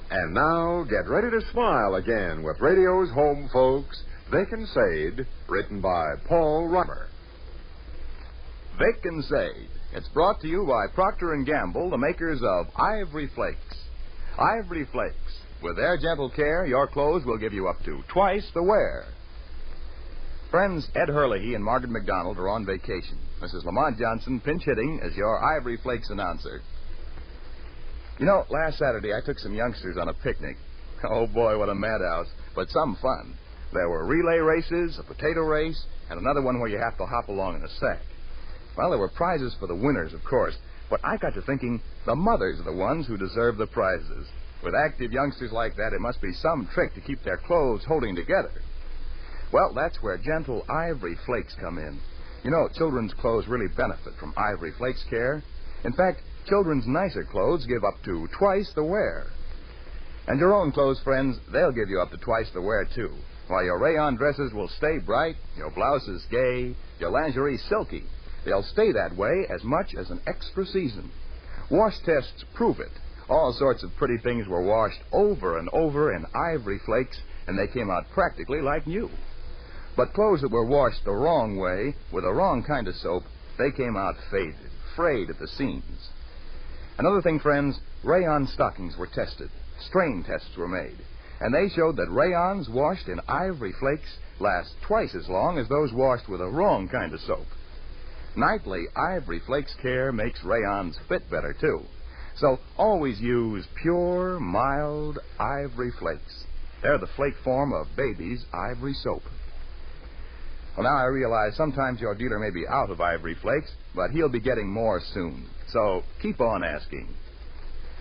And now, get ready to smile again with radio's home folks, Vic and Sade, written by Paul Reimer. Vic and Sade. It's brought to you by Procter & Gamble, the makers of Ivory Flakes. Ivory Flakes. With their gentle care, your clothes will give you up to twice the wear. Friends, Ed Hurley and Margaret McDonald are on vacation. Mrs. Lamont Johnson pinch hitting as your Ivory Flakes announcer. You know, last Saturday I took some youngsters on a picnic. Oh, boy, what a madhouse, but some fun. There were relay races, a potato race, and another one where you have to hop along in a sack. Well, there were prizes for the winners, of course, but I got to thinking the mothers are the ones who deserve the prizes. With active youngsters like that, it must be some trick to keep their clothes holding together. Well, that's where gentle Ivory Flakes come in. You know, children's clothes really benefit from Ivory Flakes care. In fact, children's nicer clothes give up to twice the wear. And your own clothes, friends, they'll give you up to twice the wear, too. While your rayon dresses will stay bright, your blouses gay, your lingerie silky. They'll stay that way as much as an extra season. Wash tests prove it. All sorts of pretty things were washed over and over in Ivory Flakes, and they came out practically like new. But clothes that were washed the wrong way, with the wrong kind of soap, they came out faded, frayed at the seams. Another thing, friends, rayon stockings were tested. Strain tests were made. And they showed that rayons washed in Ivory Flakes last twice as long as those washed with the wrong kind of soap. Nightly Ivory Flakes care makes rayons fit better, too. So always use pure, mild Ivory Flakes. They're the flake form of baby's ivory soap. Well, now I realize sometimes your dealer may be out of Ivory Flakes, but he'll be getting more soon. So keep on asking.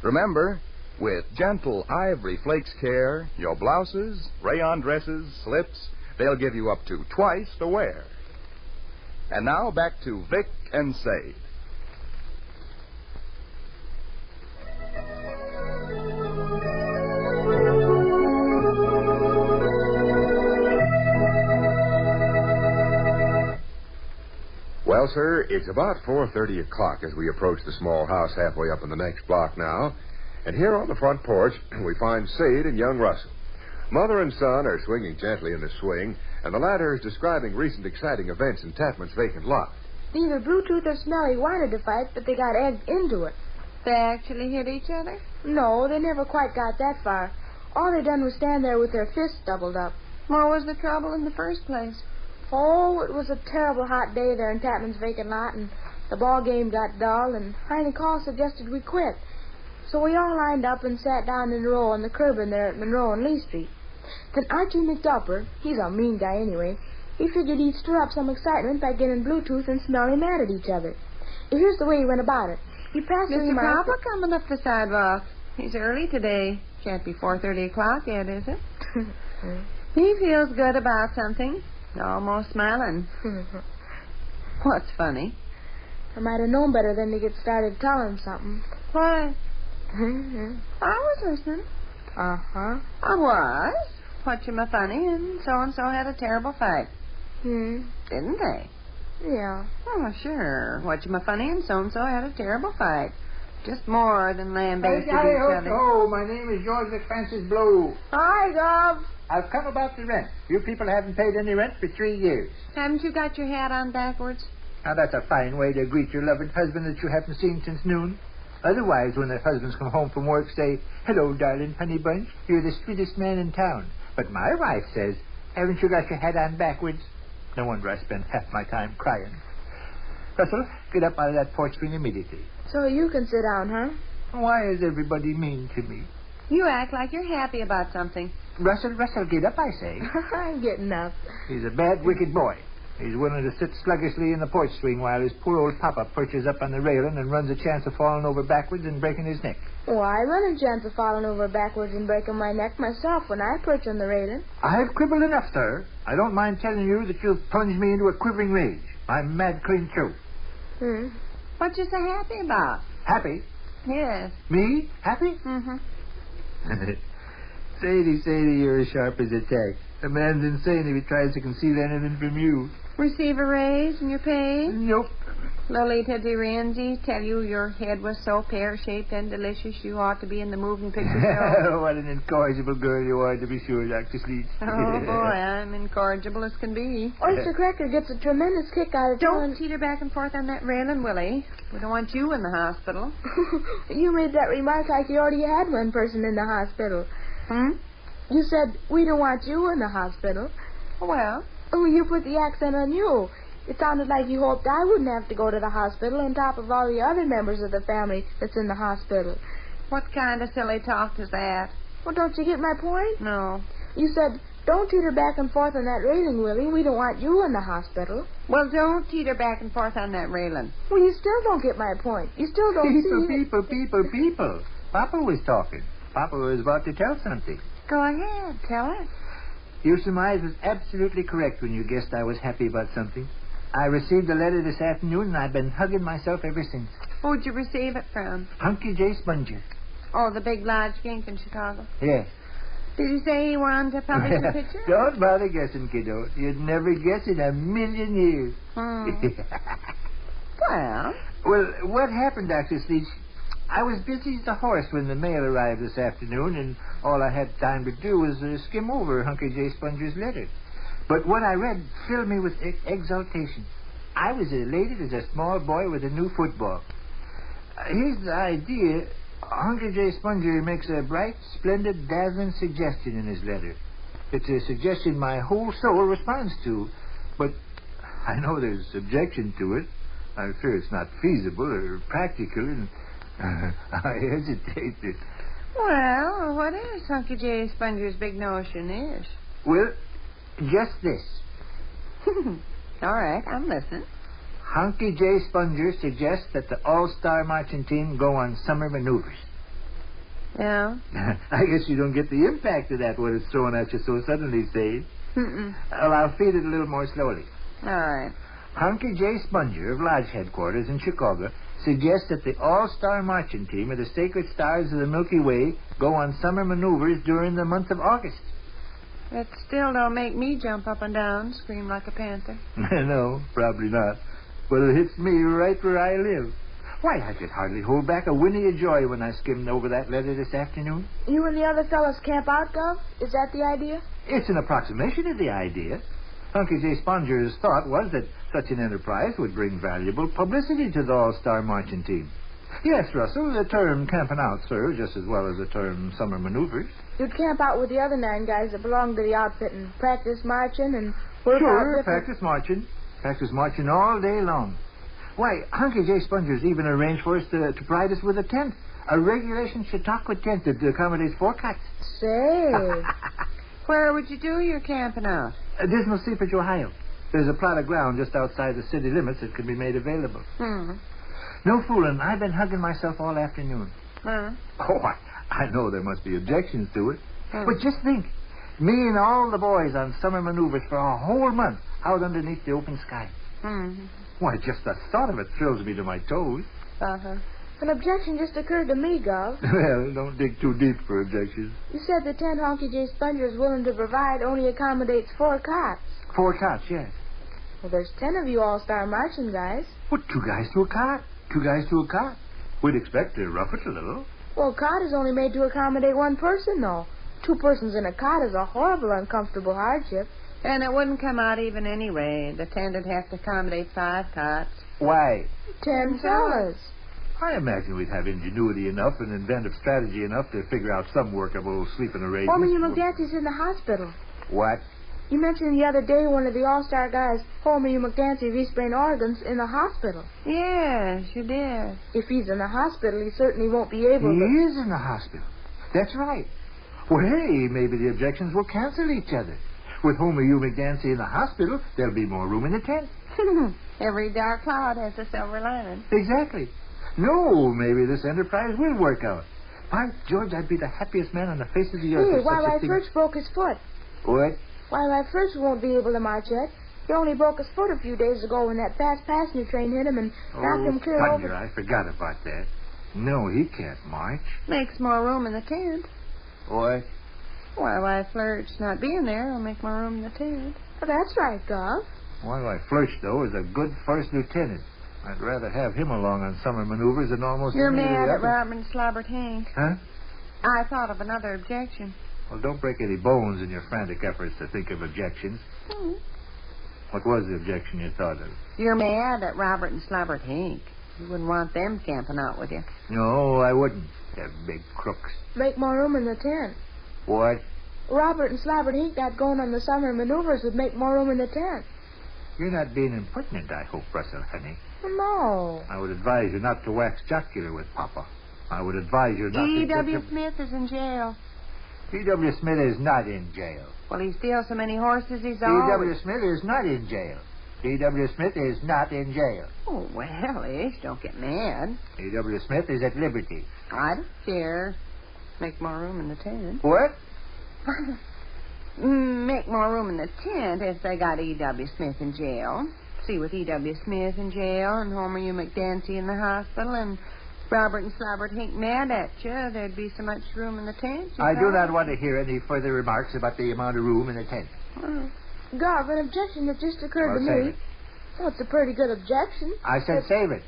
Remember, with gentle Ivory Flakes care, your blouses, rayon dresses, slips, they'll give you up to twice the wear. And now back to Vic and Sade. Well, sir, it's about 4:30 o'clock as we approach the small house halfway up in the next block now. And here on the front porch, we find Sade and young Russell. Mother and son are swinging gently in the swing, and the latter is describing recent exciting events in Tapman's vacant lot. Neither Bluetooth or Smelly wanted to fight, but they got egged into it. They actually hit each other? No, they never quite got that far. All they done was stand there with their fists doubled up. What was the trouble in the first place? Oh, it was a terrible hot day there in Tapman's vacant lot, and the ball game got dull, and Heine Call suggested we quit. So we all lined up and sat down in a row on the curb in there at Monroe and Lee Street. Then Archie McDupper, he's a mean guy anyway, he figured he'd stir up some excitement by getting Bluetooth and Smelly mad at each other. Here's the way he went about it. He passed the Mr. remark... Papa coming up the sidewalk. He's early today. Can't be 4:30 o'clock yet, is it? He feels good about something. Almost smiling. What's funny? I might have known better than to get started telling something. Why? I was listening. Uh-huh. I was. Whatchama funny, and so had a terrible fight. Didn't they? Yeah. Oh, sure. Whatchama funny, and so had a terrible fight. Just more than lambasted each other. Oh, my name is George McFrancis Blow. Hi, Gov. I've come about the rent. You people haven't paid any rent for 3 years. Haven't you got your hat on backwards? Now, that's a fine way to greet your loving husband that you haven't seen since noon. Otherwise, when their husbands come home from work, say, "Hello, darling honey bunch, you're the sweetest man in town." But my wife says, "Haven't you got your hat on backwards?" No wonder I spend half my time crying. Russell, get up out of that porch swing immediately. So you can sit down, huh? Why is everybody mean to me? You act like you're happy about something. Russell, get up, I say. I'm getting up. He's a bad, wicked boy. He's willing to sit sluggishly in the porch swing while his poor old papa perches up on the railing and runs a chance of falling over backwards and breaking his neck. Oh, I run a chance of falling over backwards and breaking my neck myself when I perch on the railing. I've quibbled enough, sir. I don't mind telling you that you've plunged me into a quivering rage. I'm mad clean through. What you so happy about? Happy? Yes. Me? Happy? Mm-hmm. Sadie, you're as sharp as a tack. A man's insane if he tries to conceal anything from you. Receive a raise in your pay? Nope. Lolita de Renzi tell you your head was so pear-shaped and delicious you ought to be in the moving picture show. What an incorrigible girl you are, to be sure, Dr. Sleet. Oh, boy, I'm incorrigible as can be. Oyster Cracker gets a tremendous kick out of Don't teeter back and forth on that railing, Willie. We don't want you in the hospital. You made that remark like you already had one person in the hospital. You said, we don't want you in the hospital. Well? Oh, you put the accent on you. It sounded like you hoped I wouldn't have to go to the hospital on top of all the other members of the family that's in the hospital. What kind of silly talk is that? Well, don't you get my point? No. You said, don't teeter back and forth on that railing, Willie. We don't want you in the hospital. Well, don't teeter back and forth on that railing. Well, you still don't get my point. You still don't People. Papa was talking. Papa was about to tell something. Go ahead, tell it. Your surmise was absolutely correct when you guessed I was happy about something. I received a letter this afternoon, and I've been hugging myself ever since. Who'd you receive it from? Hunky J. Sponger. Oh, the big lodge gink in Chicago. Yes. Did you say he wanted to publish the picture? Don't bother guessing, kiddo. You'd never guess in a million years. Well, what happened, Dr. Sleech? I was busy as a horse when the mail arrived this afternoon, and all I had time to do was skim over Hunky J. Sponger's letter. But what I read filled me with exultation. I was elated as a small boy with a new football. Here's the idea. Hunky J. Sponger makes a bright, splendid, dazzling suggestion in his letter. It's a suggestion my whole soul responds to, but I know there's objection to it. I'm sure it's not feasible or practical, and I hesitate to... Well, what is Hunky J. Sponger's big notion is? Well, just this. All right, I'm listening. Hunky J. Sponger suggests that the All-Star marching team go on summer maneuvers. Yeah? I guess you don't get the impact of that when it's thrown at you so suddenly, Sade. Well, I'll feed it a little more slowly. All right. Hunky J. Sponger of Lodge Headquarters in Chicago suggests that the All-Star marching team of the Sacred Stars of the Milky Way go on summer maneuvers during the month of August. That still don't make me jump up and down, scream like a panther. No, probably not. But it hits me right where I live. Why, I could hardly hold back a whinny of joy when I skimmed over that letter this afternoon. You and the other fellas camp out, Gov? Is that the idea? It's an approximation of the idea. Hunky J. Sponger's thought was that such an enterprise would bring valuable publicity to the All-Star marching team. Yes, Russell, the term camping out serves just as well as the term summer maneuvers. You'd camp out with the other 9 guys that belong to the outfit and practice marching and work out Sure, different... practice marching. Practice marching all day long. Why, Hunky J. Sponger's even arranged for us to provide us with a tent. A regulation Chautauqua tent that accommodates 4 cots. Say. Where would you do your camping out? Dismal Seepage, Ohio. There's a plot of ground just outside the city limits that can be made available. No fooling. I've been hugging myself all afternoon. Oh, I know there must be objections to it. But just think. Me and all the boys on summer maneuvers for a whole month out underneath the open sky. Why, just the thought of it thrills me to my toes. An objection just occurred to me, Gov. Well, don't dig too deep for objections. You said the tent Hunky J. Sponger is willing to provide only accommodates 4 cots. 4 cots, yes. Well, there's 10 of you All-Star marching guys. What, 2 guys to a cot? 2 guys to a cot? We'd expect to rough it a little. Well, a cot is only made to accommodate 1 person, though. 2 persons in a cot is a horrible, uncomfortable hardship. And it wouldn't come out even anyway. The tent would have to accommodate 5 cots. Why? 10 fellas. I imagine we'd have ingenuity enough and inventive strategy enough to figure out some workable sleeping arrangements. Homer McDancy's in the hospital. What? You mentioned the other day one of the All-Star guys, Homer McDancy, V-sprained organs, in the hospital. Yes, you did. If he's in the hospital, he certainly won't be able to... He is in the hospital. That's right. Well, hey, maybe the objections will cancel each other. With Homer U. McDancy in the hospital, there'll be more room in the tent. Every dark cloud has a silver lining. Exactly. No, maybe this enterprise will work out. By George, I'd be the happiest man on the face of the earth. Hey, if such a Wildlife thing... First broke his foot. What? Wildlife First won't be able to march yet. He only broke his foot a few days ago when that fast passenger train hit him and knocked him clear thunder, over. I forgot about that. No, he can't march. Makes more room in the tent. What? Wildlife Flirt's not being there will make more room in the tent. Oh, that's right, Gov. Wildlife Flirch, though, is a good first lieutenant. I'd rather have him along on summer maneuvers than almost You're any of the mad at others. Robert and Slobbert Hank. Huh? I thought of another objection. Well, don't break any bones in your frantic efforts to think of objections. What was the objection you thought of? You're mad at Robert and Slobbert Hank. You wouldn't want them camping out with you. No, I wouldn't. They're big crooks. Make more room in the tent. What? Robert and Slobbert Hank not going on the summer maneuvers would make more room in the tent. You're not being impertinent, I hope, Russell, honey. No. I would advise you not to wax jocular with Papa. I would advise you not to... E.W. Smith is in jail. E.W. Smith is not in jail. Well, he steals so many horses, he's always... E.W. Smith is not in jail. E.W. Smith is not in jail. Oh, well, Ish, don't get mad. E.W. Smith is at liberty. I don't care. Make more room in the tent. What? Make more room in the tent if they got E.W. Smith in jail. See, with E.W. Smith in jail and Homer U. McDancy in the hospital and Robert and Slobbert Hank mad at you, there'd be so much room in the tent. I do not want to hear any further remarks about the amount of room in the tent. Gov, an objection that just occurred to Well, save me. it. Well, it's a pretty good objection. I said save it.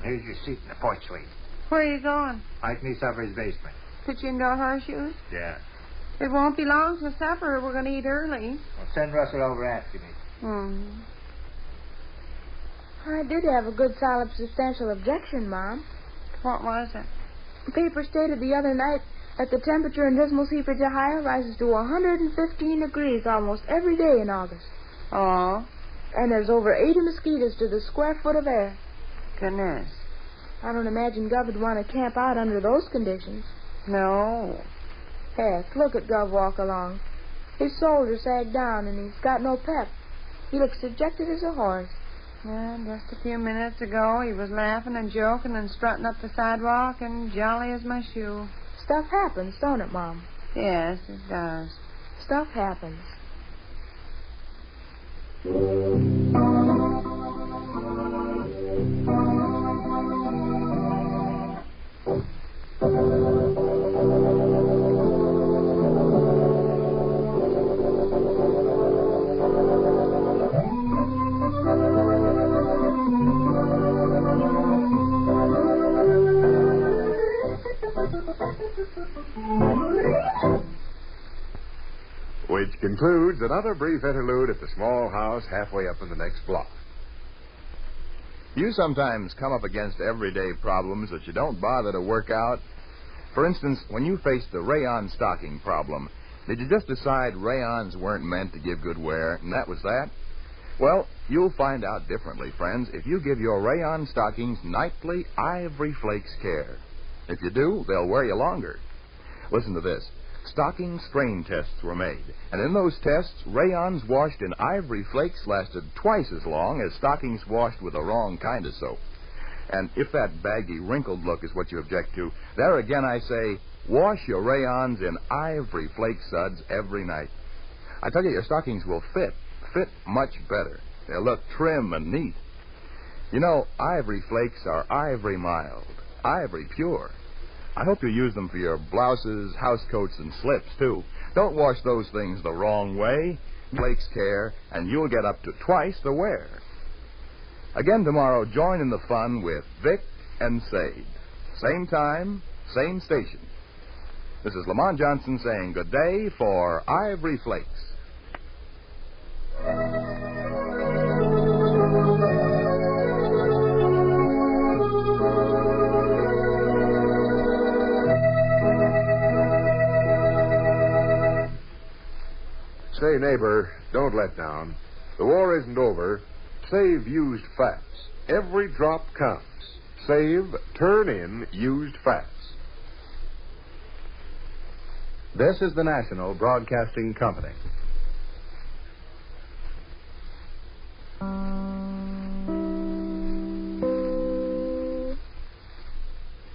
Here's your seat in the porch suite. Where are you going? Mike me Suffer's basement. Put you indoor horseshoes? Yeah. It won't be long till supper. We're going to eat early. Well, send Russell over after me. I did have a good, solid, substantial objection, Mom. What was it? The paper stated the other night that the temperature in Dismal Seaford, Ohio rises to 115 degrees almost every day in August. Oh, And there's over 80 mosquitoes to the square foot of air. goodness. I don't imagine Gov would want to camp out under those conditions. No. Heck, look at Gov walk along. His shoulders sag down and he's got no pep. He looks dejected as a horse. Yeah, just a few minutes ago he was laughing and joking and strutting up the sidewalk and jolly as my shoe. Stuff happens, don't it, Mom? Yes, it does. Stuff happens. Which concludes another brief interlude at the small house halfway up in the next block. You sometimes come up against everyday problems that you don't bother to work out. For instance, when you faced the rayon stocking problem, did you just decide rayons weren't meant to give good wear, and that was that? Well, you'll find out differently, friends, if you give your rayon stockings nightly Ivory Flakes care. If you do, they'll wear you longer. Listen to this. Stocking strain tests were made, and in those tests, rayons washed in Ivory Flakes lasted twice as long as stockings washed with the wrong kind of soap. And if that baggy, wrinkled look is what you object to, there again I say, wash your rayons in Ivory Flake suds every night. I tell you, your stockings will fit much better. They'll look trim and neat. You know, Ivory Flakes are ivory mild, ivory pure. I hope you use them for your blouses, housecoats, and slips, too. Don't wash those things the wrong way. Flakes care, and you'll get up to twice the wear. Again tomorrow, join in the fun with Vic and Sade. Same time, same station. This is Lamont Johnson saying good day for Ivory Flakes. Say, neighbor, don't let down. The war isn't over. Save used fats. Every drop counts. Save, turn in used fats. This is the National Broadcasting Company.